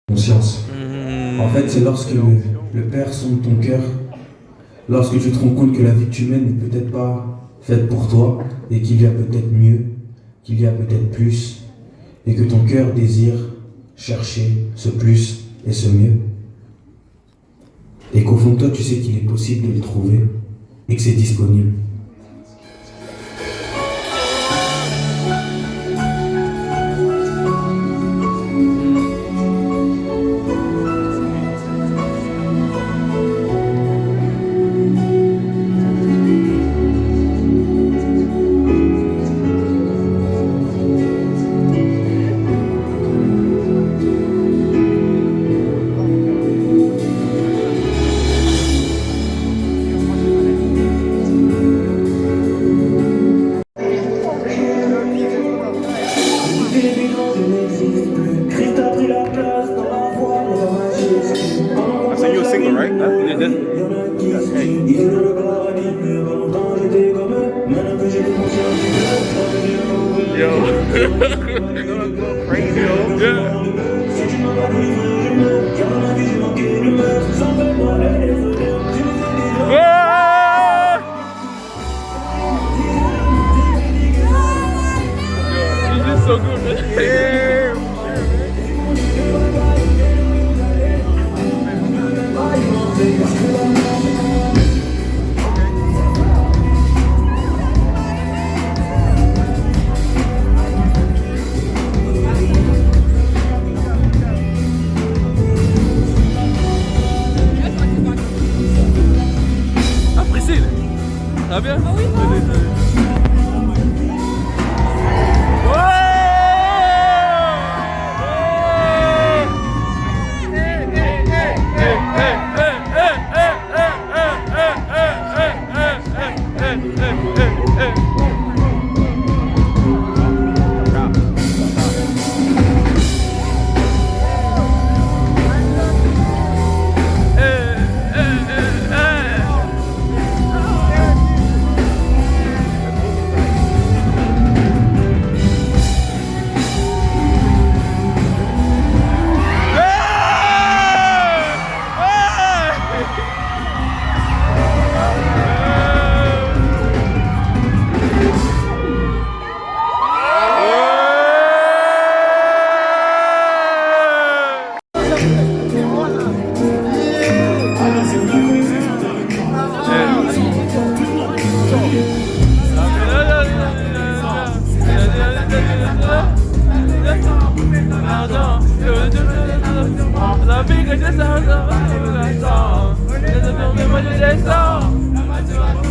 conscience. En fait, c'est lorsque le Père sonde ton cœur, lorsque tu te rends compte que la vie que tu mènes n'est peut-être pas faite pour toi, et qu'il y a peut-être mieux, qu'il y a peut-être plus, et que ton cœur désire chercher ce plus et ce mieux. Et qu'au fond de toi, tu sais qu'il est possible de le trouver, et que c'est disponible. So you're a singer, right? Yeah, Yo. You're gonna go crazy, yo. Yeah. Yo, this is so good, man. Yeah. Ça va bien?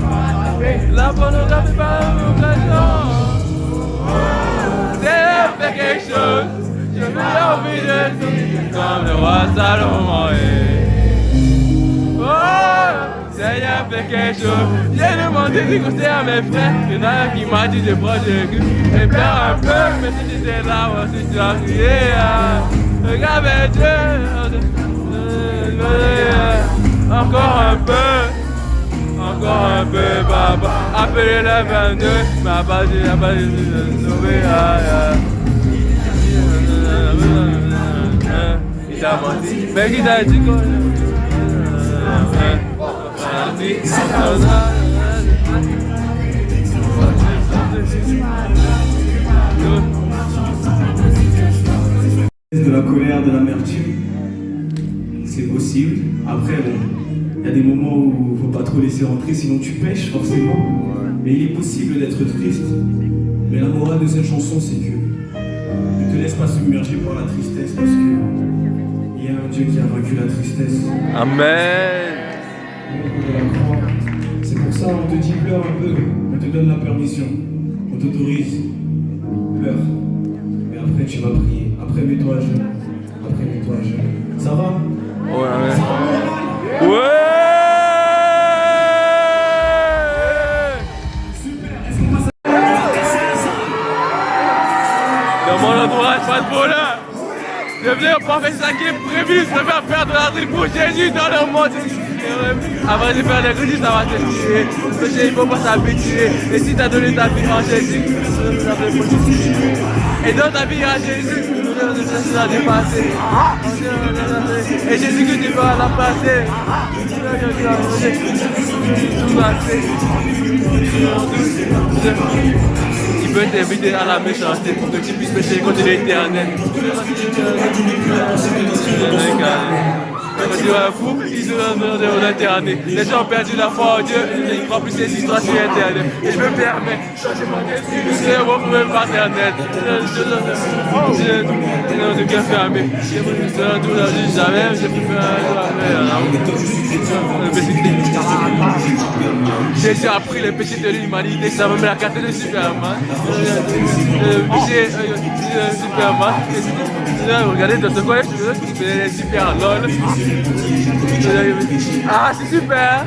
Ah oui, la pornographie par vocation. C'est fait quelque chose. Je me envie de tout comme le roi Salomon. Oh, Seigneur fait quelque chose. J'ai demandé de conseiller à mes frères. Il y en a un qui m'a dit de prendre le cul et faire un peu. Mais si tu étais là, moi aussi tu as crié. Regarde Dieu. Encore un peu. Encore un peu, papa. Appelez le 22, ma base de sauver. Il t'a menti, mais qui t'a dit quoi? De la colère, de l'amertume, c'est possible. Après, bon, il y a des moments où il ne faut pas trop laisser rentrer, sinon tu pêches forcément. Mais il est possible d'être triste. Mais la morale de cette chanson, c'est que ne te laisse pas submerger par la tristesse, parce que il y a un Dieu qui a vaincu la tristesse. Amen. C'est pour ça on te dit pleure un peu, on te donne la permission, on t'autorise, pleure. Mais après tu vas prier, après mets-toi à genoux, après mets-toi à genoux. Ça va? Ouais, amen. Ça va? Ouais. Dans mon entourage, pas de voleur. Je viens pas faire ça qui est prévu, je préfère faire de la rue pour Jésus dans le monde. Avant de faire des gros, ça va te tuer. Le péché, il faut pas s'habituer. Et si t'as donné ta vie en Jésus, ça fait possible. Et dans ta vie en Jésus, ça sera dépassé. Et Jésus que tu vas la passer. Il peut t'inviter à la méchanceté pour que tu puisses pécher contre l'Éternel. Quand tu es fou, ils se rendent de l'éternel. Les gens ont perdu la foi en Dieu, ils remplissent les histoires sur Internet. Et je me permets, changer mon esprit, c'est mon problème paternel. Je cœur fermé. Je jamais, je préfère Jésus a pris les péchés de l'humanité, ça me met la carte de Superman. Le péché de Superman. Regardez dans ce coin, je fais les super lol. Ah, c'est super!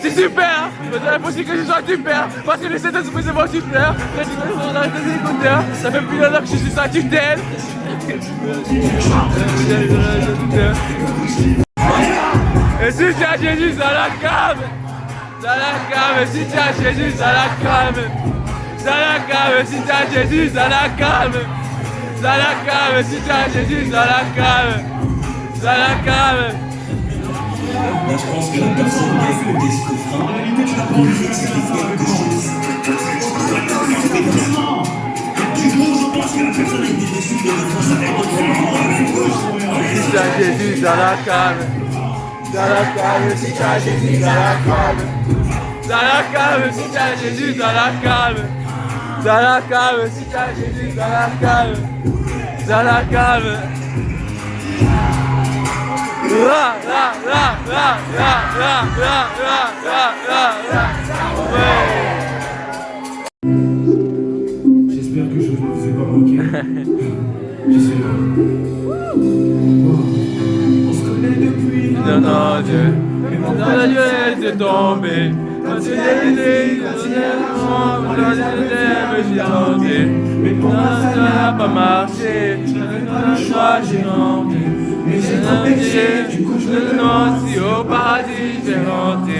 C'est super! Mais c'est impossible que je sois super! Parce que le Saint-Esprit c'est mon super! Quand tu veux dans les écouteurs, ça fait plus d'un an que je suis sa tutelle! Et si tu as Jésus, ça la calme! Ça la calme! Si tu as Jésus, ça la calme! Ça la calme! Si tu as Jésus, ça la calme! Ça la calme! Si tu as Jésus, ça la calme! Ça la calme! Là, je pense que la personne qui a écouté ce refrain, il explique quelque chose. Du coup, je pense que la personne a été déçue de refrain, ça fait si tu as Jésus, ça la calme. Ça la calme, si tu as Jésus, ça la calme. Ça la calme, si tu as Jésus, ça la calme. Ça la calme, si tu as Jésus, ça la calme. Ça la calme. J'espère que je ne vous ai pas manqué. Je suis là. On se connaît depuis Non, Dieu. Dans la Dieu est tombé. Quand tu l'as dit, quand tu l'as mais pour moi ça n'a pas marché. J'avais pas le choix, j'ai rentré. Mais j'ai trop péché, du coup je me demande si au paradis j'ai rentré.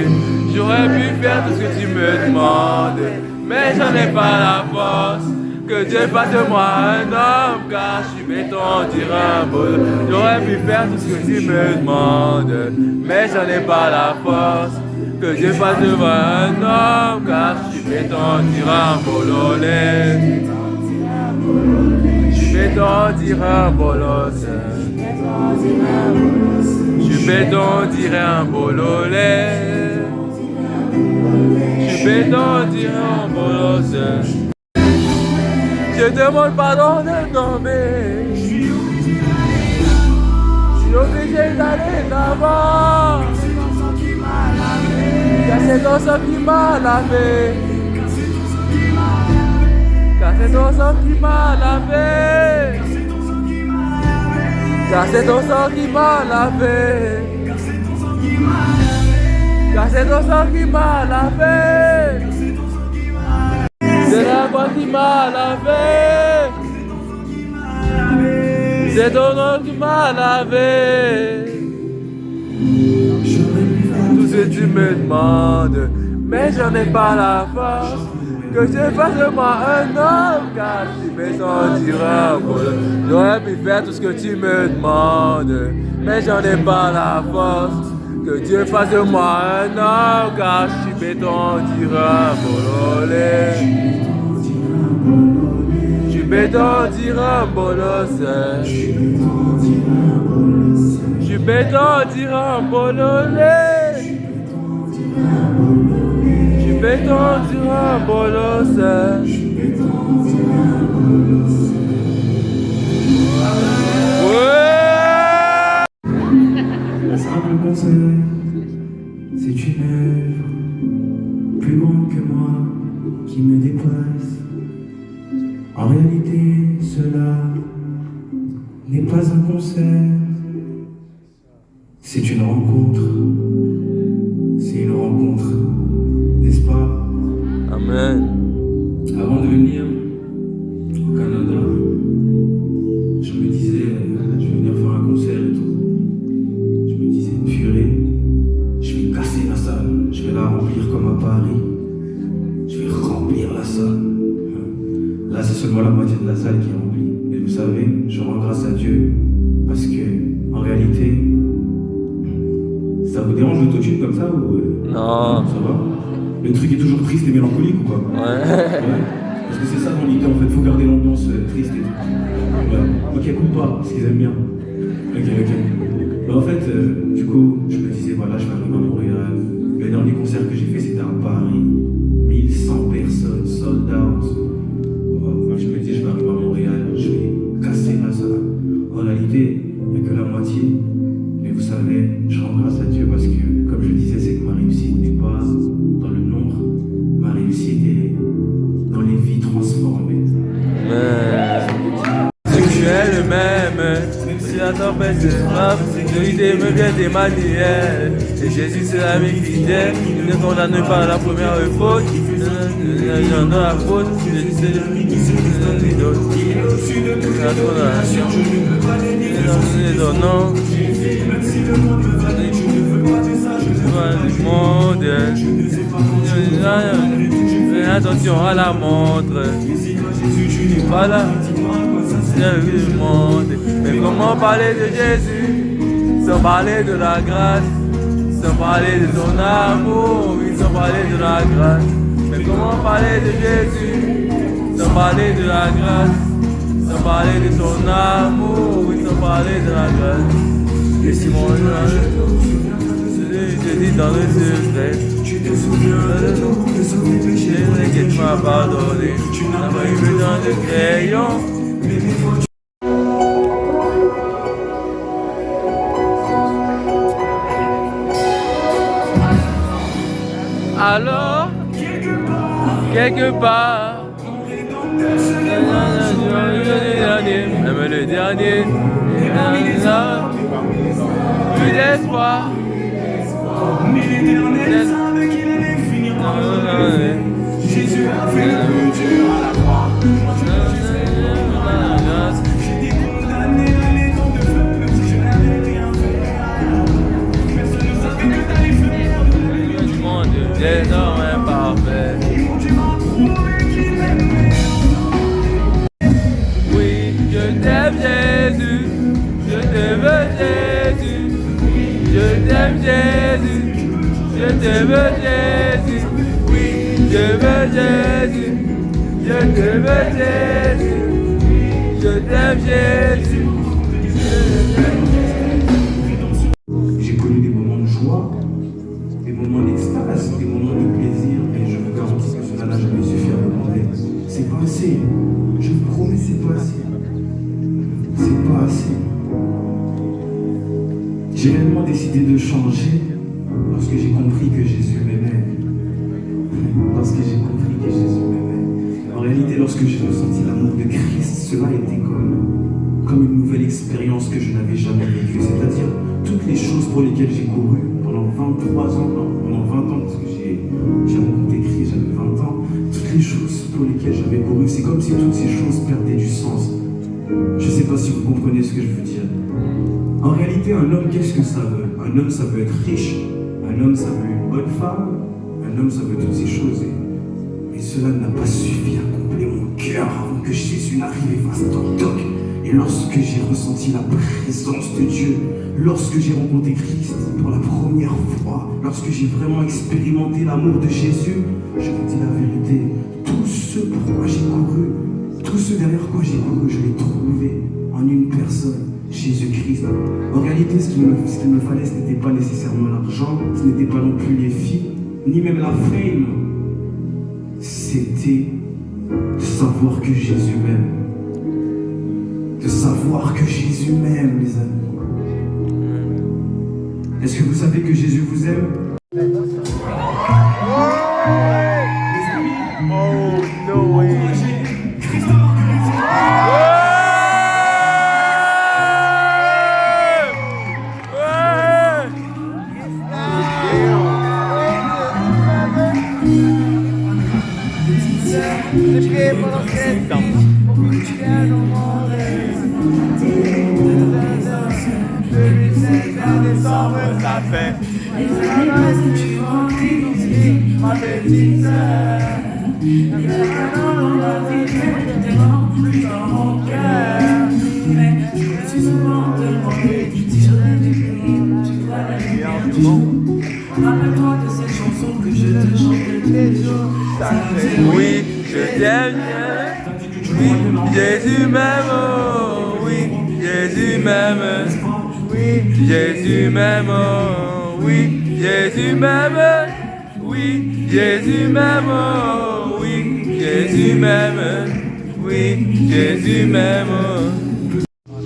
J'aurais pu faire tout ce que tu me demandes, mais j'en ai pas la force. Que Dieu fasse de moi un homme, car je suis béton, dire un beau. J'aurais pu faire tout ce que tu me demandes, mais j'en ai pas la force. Que Dieu fasse de moi un homme, car je suis béton, dire un bololé. Je suis béton, dire un bolos. Je suis béton, dire un bololé. Je suis béton, dire un bolos. Je demande pardon de tomber. Je suis obligé d'aller d'avant. Car c'est ton sang qui m'a lavé. Car c'est ton sang qui m'a lavé. Car c'est ton sang qui m'a lavé. Car c'est ton sang qui m'a lavé. C'est la voix qui m'a lavé. C'est ton nom qui m'a lavé. Tout ce que tu me demandes, mais j'en ai pas la force. Que je fasse de moi un homme, car tu me sentiras bon. J'aurais pu faire tout ce que tu me demandes, mais j'en ai pas la force. Que Dieu fasse de moi un homme, car je suis béton, dira bololé. Je suis béton, dira bolos. Je suis béton, dira bololé. Je suis béton, dira bolos. Un simple conseil, c'est une œuvre plus grande que moi qui me dépasse. En réalité, cela n'est pas un concert, c'est une rencontre. C'est une rencontre, n'est-ce pas? Amen. Avant de venir au Canada, je me disais, je vais venir faire un concert et tout. Je me disais, purée, seulement la moitié de la salle qui est remplie. Mais vous savez, je rends grâce à Dieu parce que, en réalité, ça vous dérange l'autotune comme ça ou Non. Ça va? Le truc est toujours triste et mélancolique ou quoi? Ouais. Parce que c'est ça mon idée en fait, faut garder l'ambiance triste et tout. Ouais. Ok, écoute pas, parce qu'ils aiment bien. Ok. Bah, en fait, du coup, je me disais, voilà, je vais arriver à Montréal. Le dernier concert que j'ai fait, c'était à Paris. 1100 personnes, sold out. Moi, je me dis, je vais arriver à Montréal, je vais casser la salle. En réalité, il n'y a que la moitié. Mais vous savez, je rends grâce à Dieu parce que, comme je disais, c'est que ma réussite n'est pas dans le nombre. Ma réussite est dans les vies transformées. Tu es le même, si la tempête se frappe, l'unité me vient des manières. Et Jésus c'est l'ami fidèle, il ne condamne pas la première faute. Dans la faute, Jésus c'est l'idole. La condamnation, non. Du monde, fais attention à la montre. Voilà. Le monde. Mais comment parler de Jésus sans parler de la grâce, sans parler de son amour, oui, sans parler de la grâce. Mais comment parler de Jésus sans parler de la grâce, sans parler de son amour, oui, sans parler de la grâce. Et si mon ange, je te dis dans le secret, tu te souviens de nos péchés, que tu m'as pardonné, tu n'as pas eu besoin de crayon. Alors, quelque part, même le dernier, plus d'espoir, mais l'éternel savait qu'il allait finir par lever. Jésus a fait le Dieu à la croix. J'étais condamné à l'étang de feu, je n'avais rien fait. Personne ne savait que t'allais faire du monde désormais parfait. Oui, je t'aime Jésus, je te veux Jésus, je t'aime Jésus, je te veux Jésus, oui, je veux Jésus, je te veux Jésus, je t'aime Jésus. J'ai connu des moments de joie, des moments d'extase, des moments de plaisir, et je vous garantis que cela n'a jamais suffi à me combler. C'est pas assez, je vous promets, c'est pas assez. C'est pas assez. J'ai réellement décidé de changer lorsque j'ai compris que Jésus m'aimait. Lorsque j'ai compris que Jésus m'aimait. En réalité, lorsque j'ai ressenti l'amour de Christ, cela était comme une nouvelle expérience que je n'avais jamais vécue. C'est-à-dire, toutes les choses pour lesquelles j'ai couru pendant 23 ans, non, pendant 20 ans, parce que j'ai rencontré Christ, j'avais 20 ans, toutes les choses pour lesquelles j'avais couru, c'est comme si toutes ces choses perdaient du sens. Je ne sais pas si vous comprenez ce que je veux dire. En réalité, un homme, qu'est-ce que ça veut? Un homme, ça veut être riche. Un homme, ça veut une bonne femme. Un homme, ça veut toutes ces choses. Mais cela n'a pas suffi à combler mon cœur avant que Jésus n'arrive et fasse toc-toc. Et lorsque j'ai ressenti la présence de Dieu, lorsque j'ai rencontré Christ pour la première fois, lorsque j'ai vraiment expérimenté l'amour de Jésus, je vous dis la vérité, tout ce pourquoi j'ai couru, tout ce derrière quoi j'ai couru, je l'ai trouvé en une personne, Jésus-Christ. En réalité, ce qu'il me fallait, ce n'était pas nécessairement l'argent, ce n'était pas non plus les filles, ni même la fame. C'était de savoir que Jésus m'aime. De savoir que Jésus m'aime, les amis. Est-ce que vous savez que Jésus vous aime? Oh, no way. Ça fait ma petite sœur. Dans la vie, t'es mort plus dans mon cœur. Mais je me suis souvent demandé si j'aurais dû prier, tu vois la lumière du jour. Rappelle-toi de cette chanson que je te chantais tous les jours. Oui, je t'aime bien. Oui, Jésus m'aime. Oh, oui, Jésus m'aime. Oui, Jésus m'aime. Oh, oui, Jésus m'aime. Oui, Jésus m'aime. Oh, oui, Jésus m'aime. Oui, Jésus m'aime.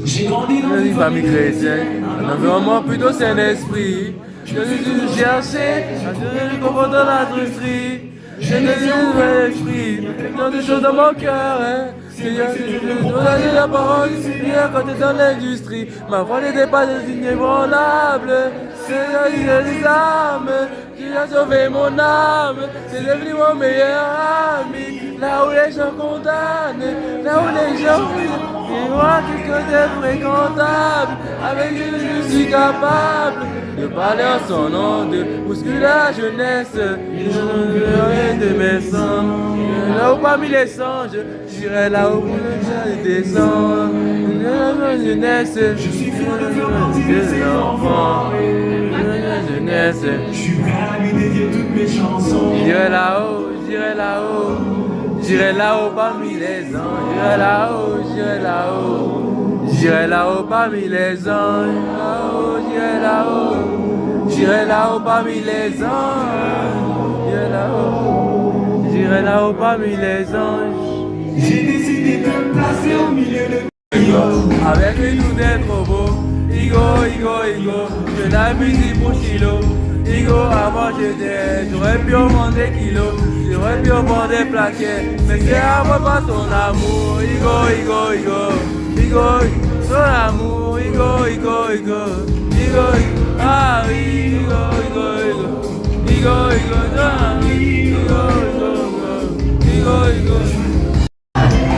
J'ai grandi dans Une famille chrétienne, un environnement plutôt Saint-Esprit. Je suis cherché à donner le confort dans la tristesse. J'ai des l'esprit, dans des choses dans mon cœur. Seigneur, je donne la parole, Seigneur, quand tu es dans l'industrie. Ma foi n'était pas inébranlable. Seigneur, il est des âmes. Tu as sauvé mon âme. C'est devenu mon meilleur ami. Là où les gens condamnent, là où les gens et moi, quelqu'un de fréquentable, avec Dieu je suis capable de parler en son nom, de bousculer la jeunesse, de mes sangs. Là où parmi les songes, j'irai là où pour le descend. La jeunesse, je suis fier de faire des enfants. La jeunesse, je suis prêt à lui dédier toutes mes chansons. J'irai là-haut, j'irai là-haut. J'irai là-haut parmi les anges, j'irai là-haut, j'irai là-haut. J'irai là-haut parmi les anges, j'irai là-haut. J'irai là-haut parmi les anges, j'irai là-haut. J'irai là-haut parmi les anges. J'ai décidé de me placer au milieu de avec lui tout est trop beau. Igo, je la musique pour Chilo. Igo, avant j'aurais pu en vendre des kilos, j'aurais pu en vendre des plaquettes, mais c'est à moi pas son amour. Igo, son amour. Igo, ah oui, Igo, Igo.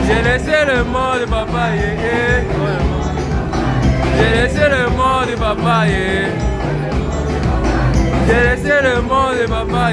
J'ai laissé le monde, papa, J'ai laissé le monde, papa, J'ai laissé le monde, papa,